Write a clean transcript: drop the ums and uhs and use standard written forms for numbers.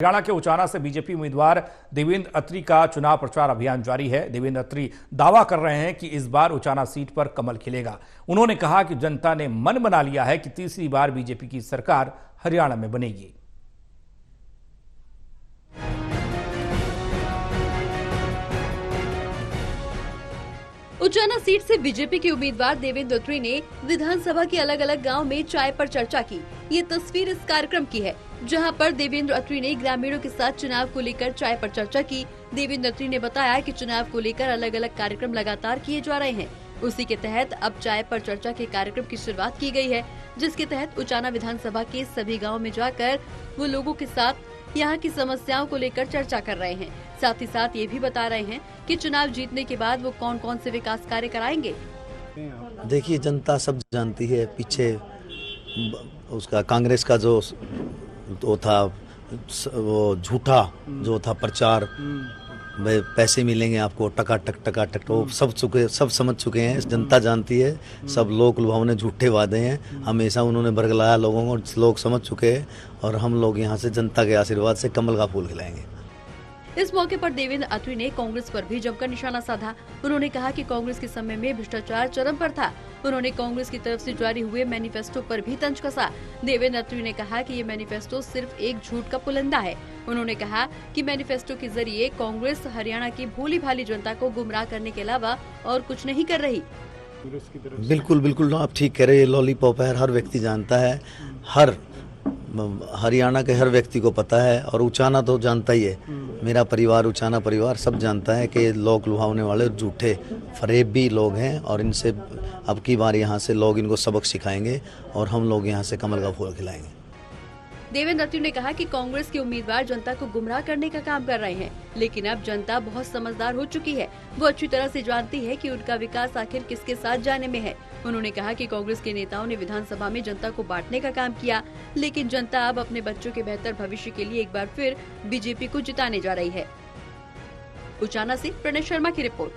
हरियाणा के उचाना से बीजेपी उम्मीदवार देवेंद्र अत्री का चुनाव प्रचार अभियान जारी है। देवेंद्र अत्री दावा कर रहे हैं कि इस बार उचाना सीट पर कमल खिलेगा। उन्होंने कहा कि जनता ने मन बना लिया है कि तीसरी बार बीजेपी की सरकार हरियाणा में बनेगी। उचाना सीट से बीजेपी के उम्मीदवार देवेंद्र अत्री ने विधानसभा के अलग अलग गांव में चाय पर चर्चा की। ये तस्वीर इस कार्यक्रम की है, जहां पर देवेंद्र अत्री ने ग्रामीणों के साथ चुनाव को लेकर चाय पर चर्चा की। देवेंद्र अत्री ने बताया कि चुनाव को लेकर अलग अलग कार्यक्रम लगातार किए जा रहे हैं। उसी के तहत अब चाय पर चर्चा के कार्यक्रम की शुरुआत की गई है, जिसके तहत उचाना विधानसभा के सभी गाँव में जाकर वो लोगों के साथ यहाँ की समस्याओं को लेकर चर्चा कर रहे हैं। साथ ही साथ ये भी बता रहे हैं कि चुनाव जीतने के बाद वो कौन कौन से विकास कार्य कराएंगे। देखिए, जनता सब जानती है। पीछे उसका कांग्रेस का जो वो था, वो झूठा जो था प्रचार, भाई पैसे मिलेंगे आपको टका टक वो सब समझ चुके हैं। जनता जानती है, सब लोग लुभावने झूठे वादे हैं। हमेशा उन्होंने बरगलाया लोगों को, लोग समझ चुके हैं और हम लोग यहाँ से जनता के आशीर्वाद से कमल का फूल खिलाएंगे। इस मौके पर देवेंद्र अत्री ने कांग्रेस पर भी जमकर निशाना साधा। उन्होंने कहा कि कांग्रेस के समय में भ्रष्टाचार चरम पर था। उन्होंने कांग्रेस की तरफ से जारी हुए मैनिफेस्टो पर भी तंज कसा। देवेंद्र अत्री ने कहा कि ये मैनिफेस्टो सिर्फ एक झूठ का पुलिंदा है। उन्होंने कहा कि मैनिफेस्टो के जरिए कांग्रेस हरियाणा की भोली भाली जनता को गुमराह करने के अलावा और कुछ नहीं कर रही। बिल्कुल आप ठीक कह रहे हैं। लॉलीपॉप है, हर व्यक्ति जानता है, हरियाणा के हर व्यक्ति को पता है और उचाना तो जानता ही है। मेरा परिवार, उचाना परिवार सब जानता है कि लोग लुभावने वाले झूठे फरेब भी लोग हैं और इनसे अब की बार यहाँ से लोग इनको सबक सिखाएंगे और हम लोग यहाँ से कमल का फूल खिलाएंगे। देवेंद्र अत्री ने कहा कि कांग्रेस के उम्मीदवार जनता को गुमराह करने का काम कर रहे हैं, लेकिन अब जनता बहुत समझदार हो चुकी है। वो अच्छी तरह से जानती है कि उनका विकास आखिर किसके साथ जाने में है। उन्होंने कहा कि कांग्रेस के नेताओं ने विधानसभा में जनता को बांटने का काम किया, लेकिन जनता अब अपने बच्चों के बेहतर भविष्य के लिए एक बार फिर बीजेपी को जिताने जा रही है। उचाना से प्रणय शर्मा की रिपोर्ट।